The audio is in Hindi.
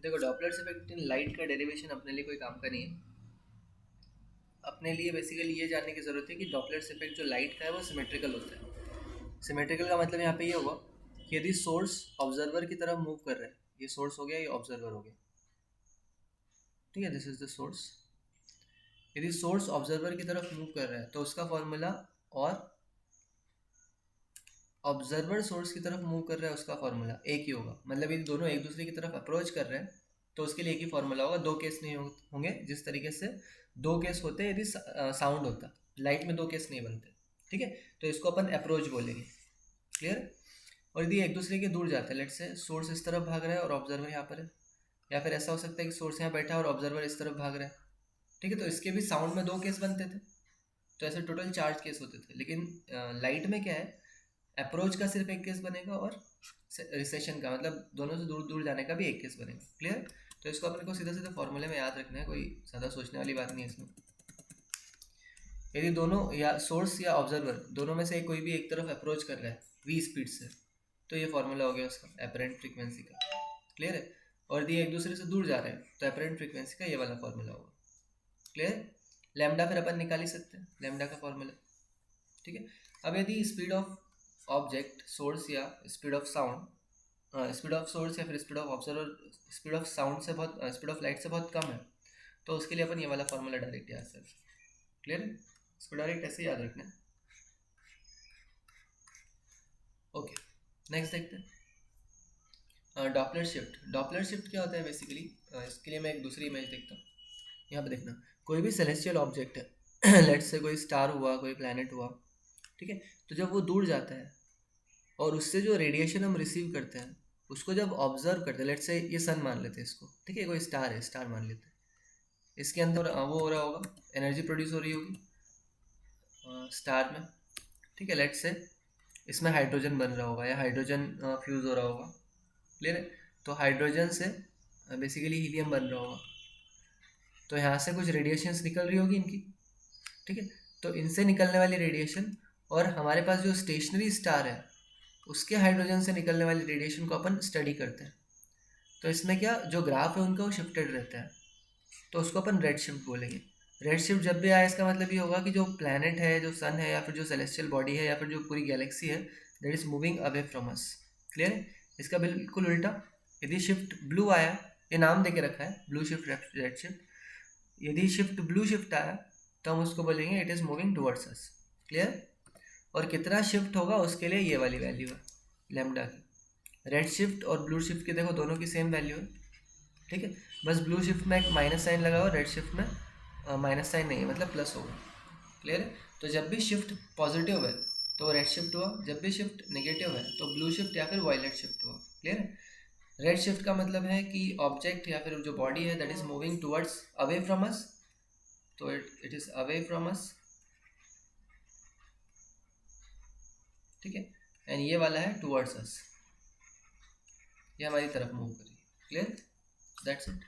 देखो डॉपलर्स इफेक्ट इन लाइट का डेरिवेशन अपने लिए कोई काम का नहीं है। अपने लिए बेसिकली ये जानने की ज़रूरत है कि डॉपलर्स इफेक्ट जो लाइट का है वो सिमेट्रिकल होता है। सिमेट्रिकल का मतलब यहाँ पे ये हुआ कि यदि सोर्स ऑब्जर्वर की तरफ मूव कर रहा है, ये सोर्स हो गया, ये ऑब्जर्वर हो गया, ठीक है, दिस इज द सोर्स। यदि सोर्स ऑब्जर्वर की तरफ मूव कर रहा है तो उसका फॉर्मूला, और ऑब्जर्वर सोर्स की तरफ मूव कर रहा है उसका फॉर्मूला एक ही होगा। मतलब यदि दोनों एक दूसरे की तरफ अप्रोच कर रहे हैं तो उसके लिए एक ही फॉर्मूला होगा। दो केस नहीं होंगे, जिस तरीके से दो केस होते हैं यदि साउंड होता, लाइट में दो केस नहीं बनते, ठीक है। तो इसको अपन अप्रोच बोलेंगे, क्लियर। और यदि एक दूसरे के दूर जाते हैं, लेट से सोर्स इस तरफ भाग रहा है और ऑब्जर्वर यहाँ पर है, या फिर ऐसा हो सकता है कि सोर्स यहाँ बैठा है और ऑब्जर्वर इस तरफ भाग रहा है, ठीक है, तो इसके भी साउंड में दो केस बनते थे। तो ऐसे टोटल 4 केस होते थे। लेकिन लाइट में क्या है, अप्रोच का सिर्फ एक केस बनेगा और रिसेशन का मतलब दोनों से दूर दूर जाने का भी एक केस बनेगा, क्लियर। तो इसको अपने को सीधा सीधा फॉर्मूले में याद रखना है, कोई ज़्यादा सोचने वाली बात नहीं है इसमें। यदि दोनों या सोर्स या ऑब्जर्वर दोनों में से कोई भी एक तरफ अप्रोच कर रहा है v स्पीड से, तो ये फॉर्मूला हो गया उसका अपरेंट फ्रीक्वेंसी का, क्लियर है। और यदि एक दूसरे से दूर जा रहे हैं तो अपरेंट फ्रीक्वेंसी का ये वाला फॉर्मूला होगा, क्लियर। लैम्डा फिर अपन निकाल ही सकते हैं, लैम्डा का फॉर्मूला, ठीक है। अब यदि स्पीड ऑफ ऑब्जेक्ट सोर्स या speed of sound, speed of source या फिर speed of observer speed of sound से बहुत स्पीड ऑफ लाइट से बहुत कम है, तो उसके लिए अपन ये वाला फॉर्मूला डायरेक्ट याद कर, क्लियर है। इसको डायरेक्ट ऐसे याद रखना है। ओके, नेक्स्ट देखते हैं डॉपलर शिफ्ट। डॉपलर शिफ्ट क्या होता है बेसिकली, इसके लिए मैं एक दूसरी इमेज देखता हूँ। यहाँ पे देखना, कोई भी सेलेस्टियल ऑब्जेक्ट है लेट्स से कोई स्टार हुआ, कोई प्लैनेट हुआ, ठीक है। तो जब वो दूर जाता है और उससे जो रेडिएशन हम रिसीव करते हैं उसको जब ऑब्जर्व करते हैं, लेट्स से ये सन मान लेते हैं इसको, ठीक है, कोई स्टार है, स्टार मान लेते हैं। इसके अंदर वो हो रहा होगा, एनर्जी प्रोड्यूस हो रही होगी स्टार में, ठीक है। लेट्स से इसमें हाइड्रोजन बन रहा होगा या हाइड्रोजन फ्यूज़ हो रहा होगा, क्लियर है। तो हाइड्रोजन से बेसिकली हीलियम बन रहा होगा, तो यहाँ से कुछ रेडिएशंस निकल रही होगी इनकी, ठीक है। तो इनसे निकलने वाली रेडिएशन और हमारे पास जो स्टेशनरी स्टार है उसके हाइड्रोजन से निकलने वाली रेडिएशन को अपन स्टडी करते हैं। तो इसमें क्या, जो ग्राफ है उनका वो शिफ्टेड रहता है, तो उसको अपन रेड शिफ्ट बोलेंगे। रेड शिफ्ट जब भी आए इसका मतलब ये होगा कि जो प्लैनेट है, जो सन है, या फिर जो सेलेस्टियल बॉडी है, या फिर जो पूरी गैलेक्सी है, that is moving away from us, clear है। इसका बिल्कुल उल्टा, यदि शिफ्ट ब्लू आया, ये नाम देके रखा है ब्लू शिफ्ट रेड शिफ्ट, यदि शिफ्ट ब्लू शिफ्ट आया तो हम उसको बोलेंगे it is moving towards us, clear. और कितना शिफ्ट होगा उसके लिए ये वाली वैल्यू है लेमडा की। रेड शिफ्ट और ब्लू शिफ्ट की देखो दोनों की सेम वैल्यू है, ठीक है। बस ब्लू शिफ्ट में एक माइनस साइन लगा हुआ, रेड शिफ्ट में माइनस साइन नहीं है, मतलब प्लस होगा, क्लियर है। तो जब भी शिफ्ट पॉजिटिव है तो रेड शिफ्ट हुआ, जब भी शिफ्ट नेगेटिव है तो ब्लू शिफ्ट या फिर वायलेट शिफ्ट हुआ, क्लियर है। रेड शिफ्ट का मतलब है कि ऑब्जेक्ट या फिर जो बॉडी है that is moving towards away from us, तो it is away from us, ठीक है। एंड ये वाला है टुवर्ड्स अस, ये हमारी तरफ मूव करेगी, क्लियर, दैट्स इट।